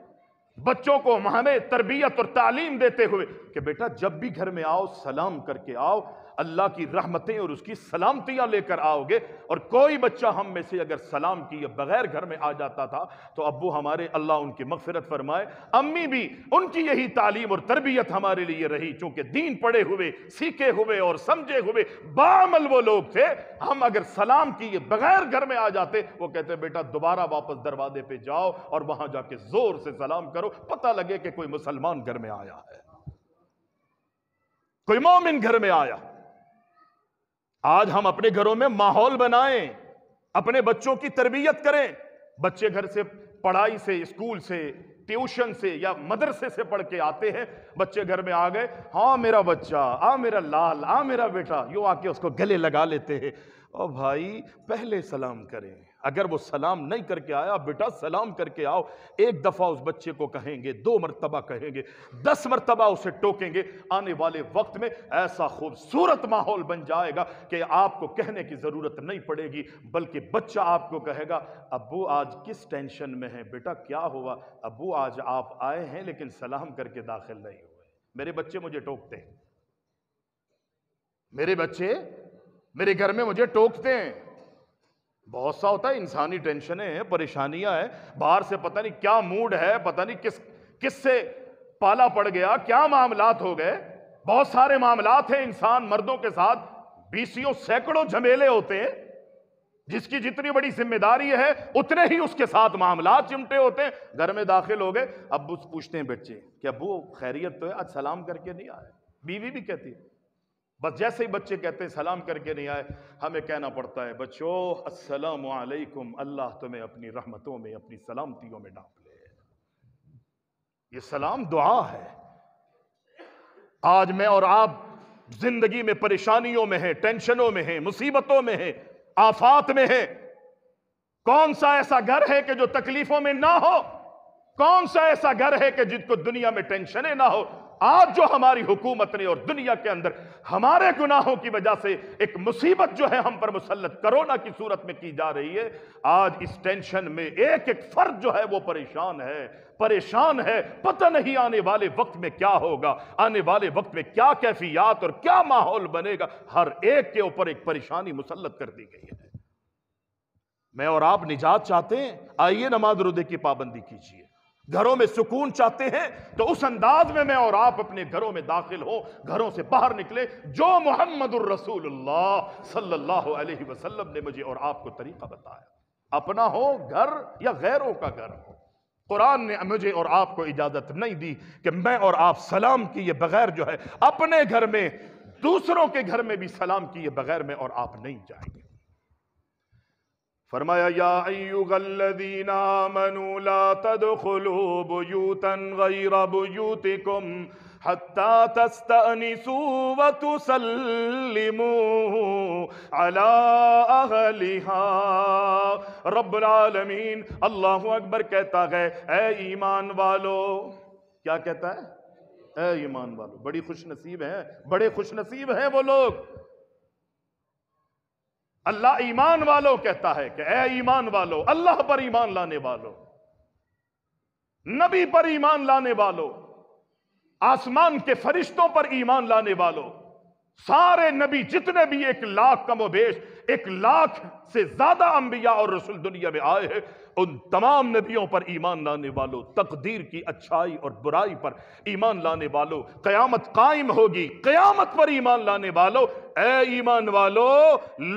بچوں کو ہمیں تربیت اور تعلیم دیتے ہوئے کہ بیٹا جب بھی گھر میں آؤ سلام کر کے آؤ، اللہ کی رحمتیں اور اس کی سلامتیاں لے کر آؤ گے. اور کوئی بچہ ہم میں سے اگر سلام کیے بغیر گھر میں آ جاتا تھا تو ابو ہمارے اللہ ان کی مغفرت فرمائے، امی بھی ان کی یہی تعلیم اور تربیت ہمارے لیے رہی، چونکہ دین پڑھے ہوئے سیکھے ہوئے اور سمجھے ہوئے بعمل وہ لوگ تھے. ہم اگر سلام کیے بغیر گھر میں آ جاتے وہ کہتے بیٹا دوبارہ واپس دروازے پہ جاؤ اور وہاں جا کے زور سے سلام کرو، پتہ لگے کہ کوئی مسلمان گھر میں آیا ہے، کوئی مومن گھر میں آیا. آج ہم اپنے گھروں میں ماحول بنائیں، اپنے بچوں کی تربیت کریں. بچے گھر سے پڑھائی سے، اسکول سے، ٹیوشن سے یا مدرسے سے پڑھ کے آتے ہیں، بچے گھر میں آ گئے، ہاں میرا بچہ، آ میرا لال، آ میرا بیٹا، یوں آ کے اس کو گلے لگا لیتے ہیں. او بھائی پہلے سلام کریں. اگر وہ سلام نہیں کر کے آیا، بیٹا سلام کر کے آؤ. ایک دفعہ اس بچے کو کہیں گے، 2 مرتبہ کہیں گے، 10 مرتبہ اسے ٹوکیں گے، آنے والے وقت میں ایسا خوبصورت ماحول بن جائے گا کہ آپ کو کہنے کی ضرورت نہیں پڑے گی، بلکہ بچہ آپ کو کہے گا ابو آج کس ٹینشن میں ہیں؟ بیٹا کیا ہوا؟ ابو آج آپ آئے ہیں لیکن سلام کر کے داخل نہیں ہوئے. میرے بچے مجھے ٹوکتے ہیں، میرے بچے میرے گھر میں مجھے ٹوکتے ہیں. بہت سا ہوتا ہے، انسانی ٹینشنیں ہیں، پریشانیاں ہیں، باہر سے پتہ نہیں کیا موڈ ہے، پتہ نہیں کس سے پالا پڑ گیا، کیا معاملات ہو گئے. بہت سارے معاملات ہیں انسان مردوں کے ساتھ، 20 سینکڑوں جھمیلے ہوتے ہیں. جس کی جتنی بڑی ذمہ داری ہے اتنے ہی اس کے ساتھ معاملات چمٹے ہوتے ہیں. گھر میں داخل ہو گئے، ابو پوچھتے ہیں بچے کہ ابو خیریت تو ہے، آج سلام کر کے نہیں آئے. بیوی بھی کہتی ہے. بس جیسے ہی بچے کہتے ہیں سلام کر کے نہیں آئے، ہمیں کہنا پڑتا ہے بچوں السلام علیکم، اللہ تمہیں اپنی رحمتوں میں اپنی سلامتیوں میں ڈھانپ لے. یہ سلام دعا ہے. آج میں اور آپ زندگی میں پریشانیوں میں ہیں، ٹینشنوں میں ہیں، مصیبتوں میں ہیں، آفات میں ہیں. کون سا ایسا گھر ہے کہ جو تکلیفوں میں نہ ہو؟ کون سا ایسا گھر ہے کہ جس کو دنیا میں ٹینشنیں نہ ہو؟ آج جو ہماری حکومت نے اور دنیا کے اندر ہمارے گناہوں کی وجہ سے ایک مصیبت جو ہے ہم پر مسلط کرونا کی صورت میں کی جا رہی ہے، آج اس ٹینشن میں ایک ایک فرد جو ہے وہ پریشان ہے. پتہ نہیں آنے والے وقت میں کیا ہوگا، آنے والے وقت میں کیا کیفیات اور کیا ماحول بنے گا. ہر ایک کے اوپر ایک پریشانی مسلط کر دی گئی ہے. میں اور آپ نجات چاہتے ہیں، آئیے نماز روزے کی پابندی کیجیے. گھروں میں سکون چاہتے ہیں تو اس انداز میں اور آپ اپنے گھروں میں داخل ہو، گھروں سے باہر نکلے جو محمد الرسول اللہ صلی اللہ علیہ وسلم نے مجھے اور آپ کو طریقہ بتایا. اپنا ہو گھر یا غیروں کا گھر ہو، قرآن نے مجھے اور آپ کو اجازت نہیں دی کہ میں اور آپ سلام کیے بغیر جو ہے اپنے گھر میں دوسروں کے گھر میں بھی سلام کیے بغیر میں اور آپ نہیں جائیں گے. فرمایا یا ایھا الذین آمنوا لا تدخلوا بیوتا غیر بیوتکم حتی تستأنسوا وتسلموا علی اہلہا. رب العالمین اللہ اکبر کہتا ہے اے ایمان والو. کیا کہتا ہے؟ اے ایمان والو. بڑی خوش نصیب ہیں، بڑے خوش نصیب ہیں وہ لوگ. اللہ ایمان والو کہتا ہے کہ اے ایمان والو، اللہ پر ایمان لانے والو، نبی پر ایمان لانے والو، آسمان کے فرشتوں پر ایمان لانے والو. سارے نبی جتنے بھی 1,00,000 کم و بیش 1,00,000 سے زیادہ انبیاء اور رسول دنیا میں آئے ہیں، ان تمام نبیوں پر ایمان لانے والو، تقدیر کی اچھائی اور برائی پر ایمان لانے والو، قیامت قائم ہوگی، قیامت پر ایمان لانے والو، اے ایمان والو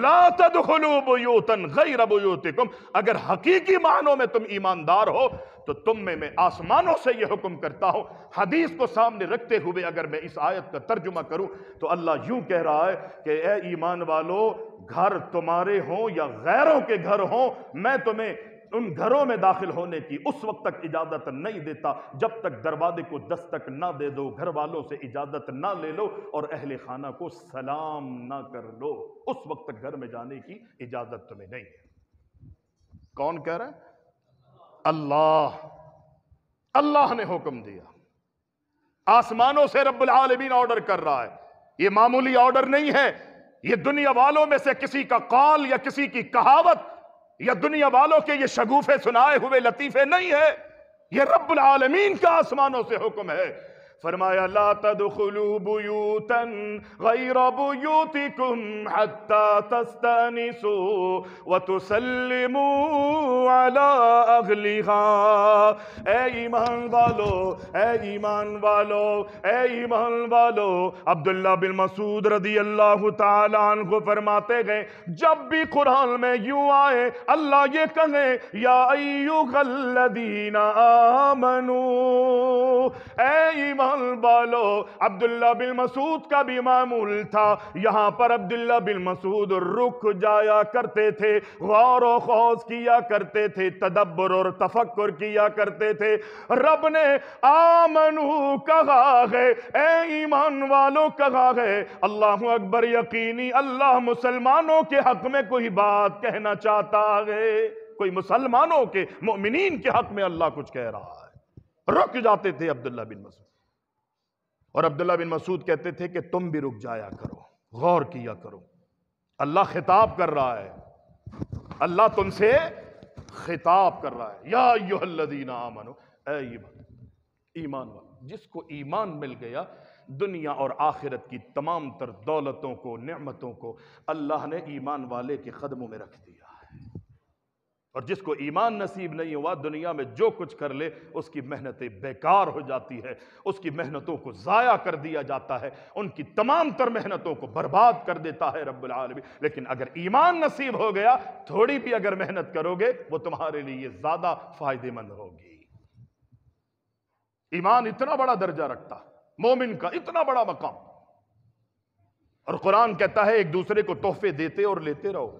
لا تدخلوا بیوتا غیر بیوتکم. اگر حقیقی معنوں میں تم ایماندار ہو تو تم میں آسمانوں سے یہ حکم کرتا ہوں. حدیث کو سامنے رکھتے ہوئے اگر میں اس آیت کا ترجمہ کروں تو اللہ یوں کہہ رہا ہے کہ اے ایمان والو گھر تمہارے ہوں یا غیروں کے گھر ہوں، میں تمہیں ان گھروں میں داخل ہونے کی اس وقت تک اجازت نہیں دیتا جب تک دروازے کو دستک نہ دے دو، گھر والوں سے اجازت نہ لے لو اور اہل خانہ کو سلام نہ کر لو، اس وقت تک گھر میں جانے کی اجازت تمہیں نہیں ہے۔ کون کہہ رہا ہے؟ اللہ نے حکم دیا، آسمانوں سے رب العالمین آرڈر کر رہا ہے۔ یہ معمولی آرڈر نہیں ہے، یہ دنیا والوں میں سے کسی کا قول یا کسی کی کہاوت یا دنیا والوں کے یہ شگوفے سنائے ہوئے لطیفے نہیں ہے، یہ رب العالمین کا آسمانوں سے حکم ہے۔ فرمایا لا تدخلوا بیوتا غیر بیوتکم حتی تستانسوا وتسلموا علی اہلہا۔ اے ایمان والو، اے ایمان والو، اے ایمان والو، عبداللہ بن مسعود رضی اللہ تعالی عنہ فرماتے گئے جب بھی قرآن میں یوں آئے اللہ یہ کہے یا ایھا الذین آمنوا، اے ایمان والو۔ عبداللہ بن مسعود کا بھی معمول تھا، یہاں پر عبداللہ بن مسعود رک جایا کرتے تھے، غور و خوض کیا کرتے تھے، تدبر اور تفکر کیا کرتے تھے۔ رب نے آمنو کہا ہے، اے ایمان والو کہا ہے، اللہ اکبر، یقینی اللہ مسلمانوں کے حق میں کوئی بات کہنا چاہتا ہے، کوئی مسلمانوں کے مومنین کے حق میں اللہ کچھ کہہ رہا ہے۔ رک جاتے تھے عبداللہ بن مسعود، اور عبداللہ بن مسعود کہتے تھے کہ تم بھی رک جایا کرو، غور کیا کرو، اللہ خطاب کر رہا ہے، اللہ تم سے خطاب کر رہا ہے۔ یا ایھا الذین آمنوا، اے ایمان والو۔ جس کو ایمان مل گیا دنیا اور آخرت کی تمام تر دولتوں کو، نعمتوں کو اللہ نے ایمان والے کے قدموں میں رکھ دیا ہے، اور جس کو ایمان نصیب نہیں ہوا دنیا میں جو کچھ کر لے اس کی محنتیں بیکار ہو جاتی ہے، اس کی محنتوں کو ضائع کر دیا جاتا ہے، ان کی تمام تر محنتوں کو برباد کر دیتا ہے رب العالمین۔ لیکن اگر ایمان نصیب ہو گیا تھوڑی بھی اگر محنت کرو گے وہ تمہارے لیے زیادہ فائدہ مند ہوگی۔ ایمان اتنا بڑا درجہ رکھتا، مومن کا اتنا بڑا مقام، اور قرآن کہتا ہے ایک دوسرے کو تحفے دیتے اور لیتے رہو،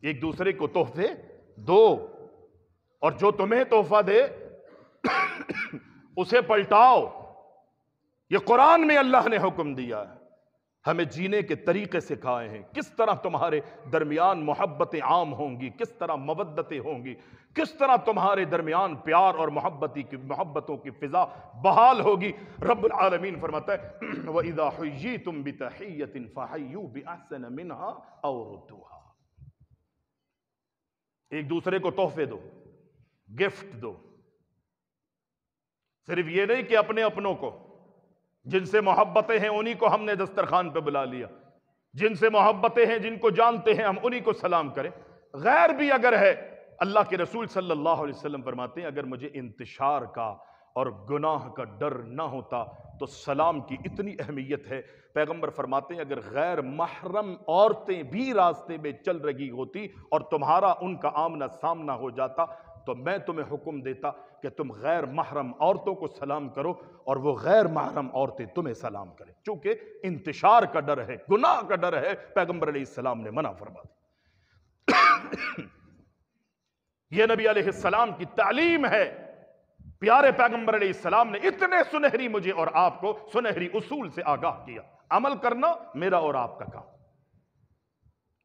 ایک دوسرے کو تحفے دو، اور جو تمہیں تحفہ دے اسے پلٹاؤ۔ یہ قرآن میں اللہ نے حکم دیا ہے، ہمیں جینے کے طریقے سکھائے ہیں، کس طرح تمہارے درمیان محبتیں عام ہوں گی، کس طرح مودتیں ہوں گی، کس طرح تمہارے درمیان پیار اور محبتوں کی فضا بحال ہوگی۔ رب العالمین فرماتا ہے وَإِذَا حُيِّيتُم بِتَحِيَّةٍ فَحَيُّوا بِأَحْسَنَ مِنْهَا أَوْ رُدُّوهَا۔ ایک دوسرے کو تحفے دو، گفٹ دو، صرف یہ نہیں کہ اپنے اپنوں کو، جن سے محبتیں ہیں انہی کو ہم نے دسترخوان پہ بلا لیا، جن سے محبتیں ہیں جن کو جانتے ہیں ہم انہی کو سلام کریں۔ غیر بھی اگر ہے، اللہ کے رسول صلی اللہ علیہ وسلم فرماتے ہیں اگر مجھے انتشار کا اور گناہ کا ڈر نہ ہوتا تو سلام کی اتنی اہمیت ہے۔ پیغمبر فرماتے ہیں اگر غیر محرم عورتیں بھی راستے میں چل رہی ہوتی اور تمہارا ان کا آمنا سامنا ہو جاتا تو میں تمہیں حکم دیتا کہ تم غیر محرم عورتوں کو سلام کرو اور وہ غیر محرم عورتیں تمہیں سلام کریں، چونکہ انتشار کا ڈر ہے، گناہ کا ڈر ہے، پیغمبر علیہ السلام نے منع فرما دی۔ یہ نبی علیہ السلام کی تعلیم ہے۔ پیارے پیغمبر علیہ السلام نے اتنے سنہری مجھے اور آپ کو سنہری اصول سے آگاہ کیا، عمل کرنا میرا اور آپ کا کام۔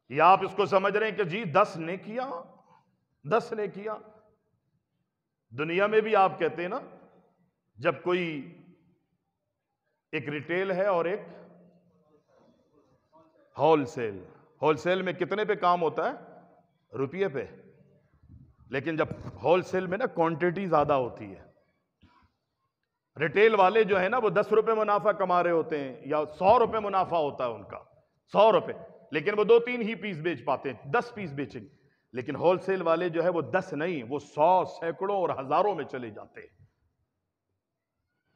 یا آپ اس کو سمجھ رہے ہیں کہ جی 10 نے کیا، 10 نے کیا۔ دنیا میں بھی آپ کہتے ہیں نا، جب کوئی ایک ریٹیل ہے اور ایک ہول سیل، ہول سیل میں کتنے پہ کام ہوتا ہے؟ روپیے پہ، لیکن جب ہول سیل میں نا کوانٹٹی زیادہ ہوتی ہے، ریٹیل والے جو ہے نا وہ 10 روپے منافع کما رہے ہوتے ہیں یا 100 روپے منافع ہوتا ہے ان کا، 100 روپے، لیکن وہ 2-3 ہی پیس بیچ پاتے ہیں، 10 پیس بیچیں گے۔ لیکن ہول سیل والے جو ہے وہ 10 نہیں، وہ 100، سینکڑوں اور ہزاروں میں چلے جاتے ہیں،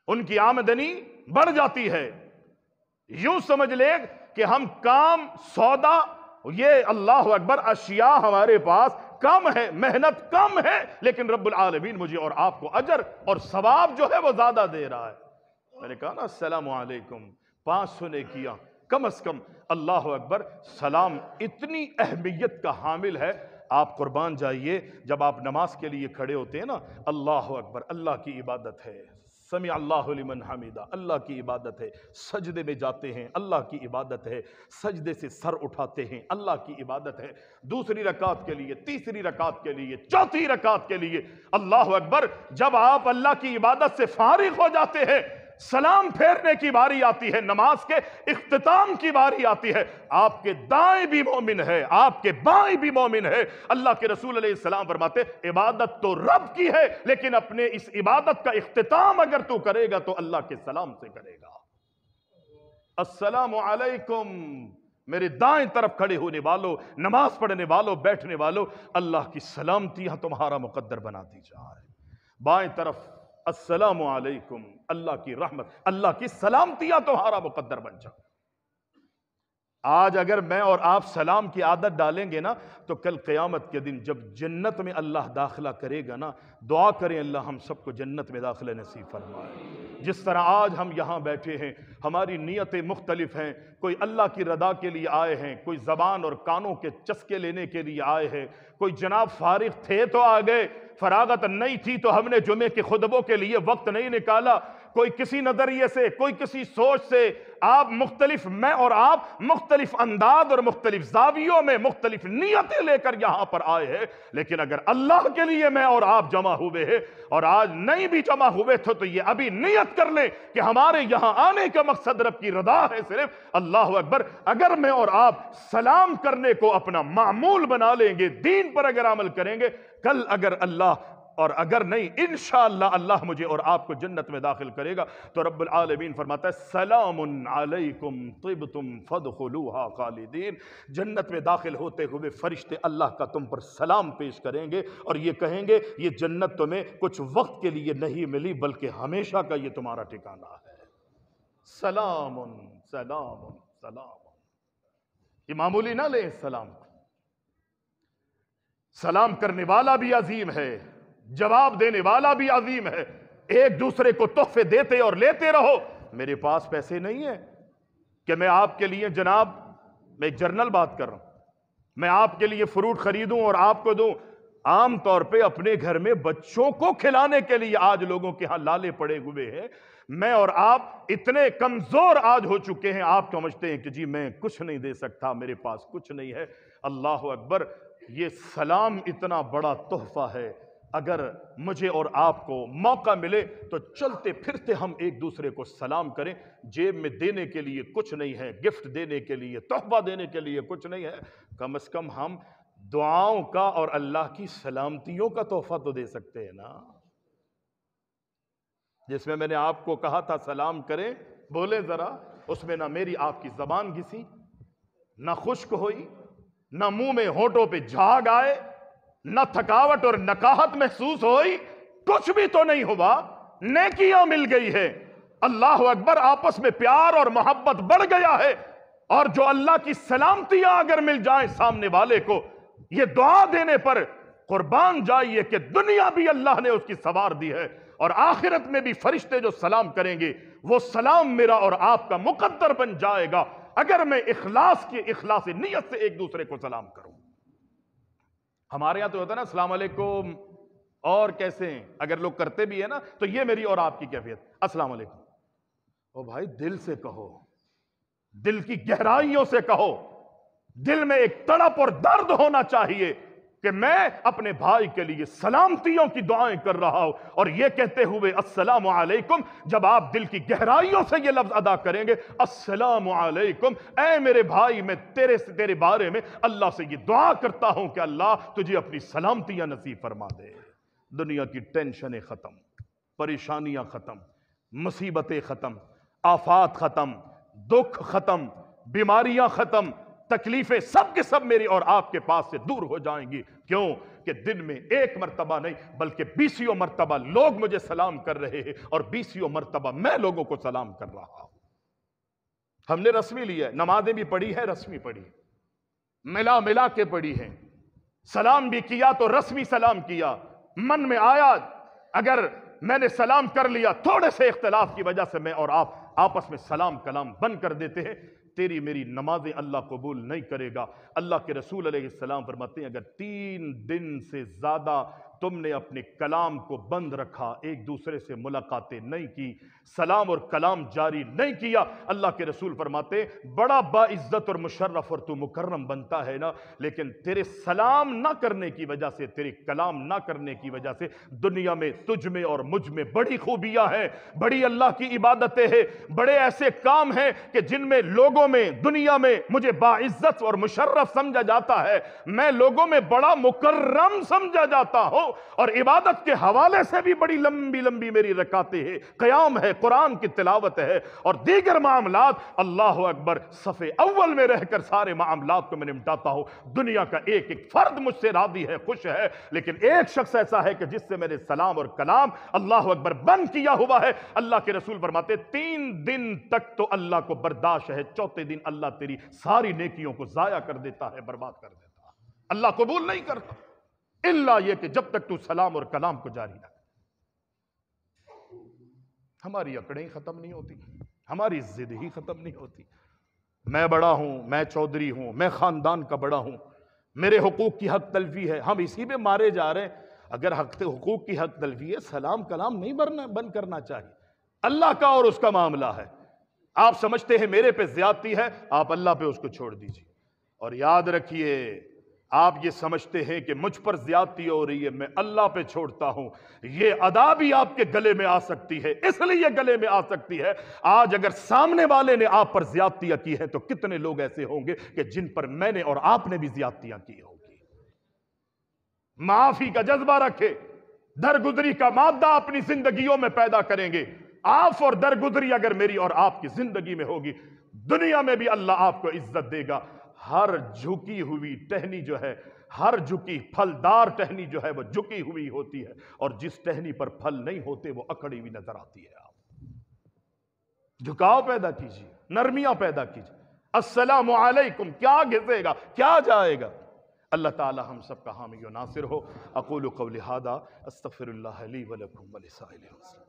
ان کی آمدنی بڑھ جاتی ہے۔ یوں سمجھ لے کہ ہم کام، سودا، یہ اللہ اکبر، اشیاء ہمارے پاس کم ہے، محنت کم ہے، لیکن رب العالمین مجھے اور آپ کو اجر اور ثواب جو ہے وہ زیادہ دے رہا ہے۔ میں نے کہا نا السلام علیکم 500 نے کیا، کم از کم اللہ اکبر، سلام اتنی اہمیت کا حامل ہے، آپ قربان جائیے جب آپ نماز کے لیے کھڑے ہوتے ہیں نا، اللہ اکبر، اللہ کی عبادت ہے، سمع اللہ لمن حمیدہ، اللہ کی عبادت ہے، سجدے میں جاتے ہیں، اللہ کی عبادت ہے، سجدے سے سر اٹھاتے ہیں، اللہ کی عبادت ہے، دوسری رکعت کے لیے، تیسری رکعت کے لیے، چوتھی رکعت کے لیے، اللہ اکبر، جب آپ اللہ کی عبادت سے فارغ ہو جاتے ہیں، سلام پھیرنے کی باری آتی ہے، نماز کے اختتام کی باری آتی ہے، آپ کے دائیں بھی مومن ہے، آپ کے بائیں بھی مومن ہے۔ اللہ کے رسول علیہ السلام فرماتے عبادت تو رب کی ہے، لیکن اپنے اس عبادت کا اختتام اگر تو کرے گا تو اللہ کے سلام سے کرے گا۔ السلام علیکم، میرے دائیں طرف کھڑے ہونے والوں، نماز پڑھنے والوں، بیٹھنے والوں، اللہ کی سلامتیاں تمہارا مقدر بناتی جائے۔ بائیں طرف السلام علیکم، اللہ کی رحمت، اللہ کی سلامتیاں تمہارا مقدر بن جائے۔ آج اگر میں اور آپ سلام کی عادت ڈالیں گے نا تو کل قیامت کے دن جب جنت میں اللہ داخلہ کرے گا نا، دعا کریں اللہ ہم سب کو جنت میں داخلہ نصیب فرمائے۔ جس طرح آج ہم یہاں بیٹھے ہیں، ہماری نیتیں مختلف ہیں، کوئی اللہ کی رضا کے لیے آئے ہیں، کوئی زبان اور کانوں کے چسکے لینے کے لیے آئے ہیں، کوئی جناب فارغ تھے تو آ گئے، فراغت نہیں تھی تو ہم نے جمعے کے خطبوں کے لیے وقت نہیں نکالا، کوئی کسی نظریے سے، کوئی کسی سوچ سے، آپ مختلف، میں اور آپ مختلف انداز اور مختلف زاویوں میں مختلف نیتیں لے کر یہاں پر آئے ہیں، لیکن اگر اللہ کے لیے میں اور آپ جمع ہوئے ہیں اور آج نہیں بھی جمع ہوئے تھے تو یہ ابھی نیت کر لیں کہ ہمارے یہاں آنے کا مقصد رب کی رضا ہے صرف۔ اللہ اکبر، اگر میں اور آپ سلام کرنے کو اپنا معمول بنا لیں گے، دین پر اگر عمل کریں گے، کل اگر اللہ اور اگر نہیں انشاءاللہ اللہ مجھے اور آپ کو جنت میں داخل کرے گا تو رب العالمین فرماتا ہے سلام علیکم طبتم فادخلوها خالدین، جنت میں داخل ہوتے ہوئے فرشتے اللہ کا تم پر سلام پیش کریں گے اور یہ کہیں گے یہ جنت تمہیں کچھ وقت کے لیے نہیں ملی بلکہ ہمیشہ کا یہ تمہارا ٹھکانہ ہے۔ سلام سلام سلام، یہ معمولی نہ لیں سلام کو، سلام کرنے والا بھی عظیم ہے، جواب دینے والا بھی عظیم ہے۔ ایک دوسرے کو تحفے دیتے اور لیتے رہو۔ میرے پاس پیسے نہیں ہیں کہ میں آپ کے لیے، جناب میں ایک جرنل بات کر رہا ہوں، میں آپ کے لیے فروٹ خریدوں اور آپ کو دوں۔ عام طور پہ اپنے گھر میں بچوں کو کھلانے کے لیے آج لوگوں کے ہاں لالے پڑے ہوئے ہیں۔ میں اور آپ اتنے کمزور آج ہو چکے ہیں، آپ سمجھتے ہیں کہ جی میں کچھ نہیں دے سکتا، میرے پاس کچھ نہیں ہے۔ اللہ اکبر، یہ سلام اتنا بڑا تحفہ ہے، اگر مجھے اور آپ کو موقع ملے تو چلتے پھرتے ہم ایک دوسرے کو سلام کریں۔ جیب میں دینے کے لیے کچھ نہیں ہے، گفٹ دینے کے لیے، تحفہ دینے کے لیے کچھ نہیں ہے، کم از کم ہم دعاؤں کا اور اللہ کی سلامتیوں کا تحفہ تو دے سکتے ہیں نا۔ جس میں نے آپ کو کہا تھا سلام کریں، بولے ذرا، اس میں نہ میری آپ کی زبان گھسی، نہ خشک ہوئی، نہ منہ میں ہونٹوں پہ جھاگ آئے، نہ تھکاوٹ اور نکاہت محسوس ہوئی، کچھ بھی تو نہیں ہوا، نیکیاں مل گئی ہے۔ اللہ اکبر، آپس میں پیار اور محبت بڑھ گیا ہے، اور جو اللہ کی سلامتیاں اگر مل جائیں سامنے والے کو، یہ دعا دینے پر قربان جائیے کہ دنیا بھی اللہ نے اس کی سوار دی ہے، اور آخرت میں بھی فرشتے جو سلام کریں گے وہ سلام میرا اور آپ کا مقدر بن جائے گا اگر میں اخلاص نیت سے ایک دوسرے کو سلام کروں۔ ہمارے یہاں تو ہوتا ہے نا السلام علیکم، اور کیسے ہیں، اگر لوگ کرتے بھی ہیں نا تو یہ میری اور آپ کی کیفیت، السلام علیکم۔ او بھائی دل سے کہو، دل کی گہرائیوں سے کہو، دل میں ایک تڑپ اور درد ہونا چاہیے کہ میں اپنے بھائی کے لیے سلامتیوں کی دعائیں کر رہا ہوں، اور یہ کہتے ہوئے السلام علیکم، جب آپ دل کی گہرائیوں سے یہ لفظ ادا کریں گے السلام علیکم، اے میرے بھائی میں تیرے بارے میں اللہ سے یہ دعا کرتا ہوں کہ اللہ تجھے اپنی سلامتیاں نصیب فرما دے، دنیا کی ٹینشنیں ختم، پریشانیاں ختم، مصیبتیں ختم، آفات ختم، دکھ ختم، بیماریاں ختم، تکلیفیں سب کے سب میری اور آپ کے پاس سے دور ہو جائیں گی۔ کیوں کہ دن میں ایک مرتبہ نہیں بلکہ 20 مرتبہ لوگ مجھے سلام کر رہے ہیں، اور 20 مرتبہ میں لوگوں کو سلام کر رہا ہوں۔ ہم نے رسمی لیا ہے، نمازیں بھی پڑھی ہے، رسمی پڑھی، ملا کے پڑھی ہے، سلام بھی کیا تو رسمی سلام کیا، من میں آیا اگر میں نے سلام کر لیا، تھوڑے سے اختلاف کی وجہ سے میں اور آپ آپس میں سلام کلام بند کر دیتے ہیں، تیری میری نمازیں اللہ قبول نہیں کرے گا۔ اللہ کے رسول علیہ السلام فرماتے ہیں اگر 3 دن سے زیادہ تم نے اپنے کلام کو بند رکھا، ایک دوسرے سے ملاقاتیں نہیں کی، سلام اور کلام جاری نہیں کیا، اللہ کے رسول فرماتے بڑا باعزت اور مشرف اور تو مکرم بنتا ہے نا، لیکن تیرے سلام نہ کرنے کی وجہ سے، تیرے کلام نہ کرنے کی وجہ سے دنیا میں تجھ میں اور مجھ میں بڑی خوبیاں ہیں، بڑی اللہ کی عبادتیں ہیں، بڑے ایسے کام ہیں کہ جن میں لوگوں میں دنیا میں مجھے باعزت اور مشرف سمجھا جاتا ہے، میں لوگوں میں بڑا مکرم سمجھا جاتا ہوں، اور عبادت کے حوالے سے بھی بڑی لمبی لمبی میری رکعتیں ہیں، قیام ہے، قرآن کی تلاوت ہے، اور دیگر معاملات اللہ اکبر صف اول میں رہ کر سارے معاملات کو میں نمٹاتا ہوں۔ دنیا کا ایک ایک فرد مجھ سے راضی ہے، خوش ہے، لیکن ایک شخص ایسا ہے کہ جس سے میں نے سلام اور کلام اللہ اکبر بند کیا ہوا ہے۔ اللہ کے رسول فرماتے 3 دن تک تو اللہ کو برداشت ہے، چوتھے دن اللہ تیری ساری نیکیوں کو ضائع کر دیتا ہے، برباد کر دیتا ہے، اللہ قبول نہیں کرتا، الا یہ کہ جب تک تو سلام اور کلام کو جاری رکھ۔ ہماری اکڑیں ختم نہیں ہوتی، ہماری ضد ہی ختم نہیں ہوتی، میں بڑا ہوں، میں چودھری ہوں، میں خاندان کا بڑا ہوں، میرے حقوق کی حق تلفی ہے، ہم اسی پہ مارے جا رہے ہیں۔ اگر حقوق کی حق تلفی ہے، سلام کلام نہیں بند کرنا چاہیے، اللہ کا اور اس کا معاملہ ہے۔ آپ سمجھتے ہیں میرے پہ زیادتی ہے، آپ اللہ پہ اس کو چھوڑ دیجیے، اور یاد رکھیے آپ یہ سمجھتے ہیں کہ مجھ پر زیادتی ہو رہی ہے، میں اللہ پہ چھوڑتا ہوں، یہ ادا بھی آپ کے گلے میں آ سکتی ہے، اس لیے گلے میں آ سکتی ہے آج اگر سامنے والے نے آپ پر زیادتیاں کی ہیں تو کتنے لوگ ایسے ہوں گے کہ جن پر میں نے اور آپ نے بھی زیادتیاں کی ہوں گی۔ معافی کا جذبہ رکھے، درگزری کا مادہ اپنی زندگیوں میں پیدا کریں گے، آف اور درگزری اگر میری اور آپ کی زندگی میں ہوگی، دنیا میں بھی اللہ آپ کو عزت دے گا۔ ہر جھکی ہوئی ٹہنی جو ہے، ہر جھکی پھلدار ٹہنی جو ہے وہ جھکی ہوئی ہوتی ہے، اور جس ٹہنی پر پھل نہیں ہوتے وہ اکڑی ہوئی نظر آتی ہے۔ آپ جھکاؤ پیدا کیجیے، نرمیاں پیدا کیجیے۔ السلام علیکم کیا گھسے گا، کیا جائے گا؟ اللہ تعالی ہم سب کا حامی و ناصر ہو۔ اقول قولی ھذا استغفر اللہ لی ولکم ولسائر المسلمین۔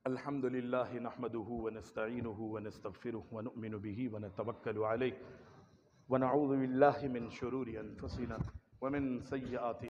الحمد للہ نحمده ونستعینه ونستغفره ونؤمن به ونتوکل علیہ ونعوذ باللہ من شرور انفسنا ومن سیئات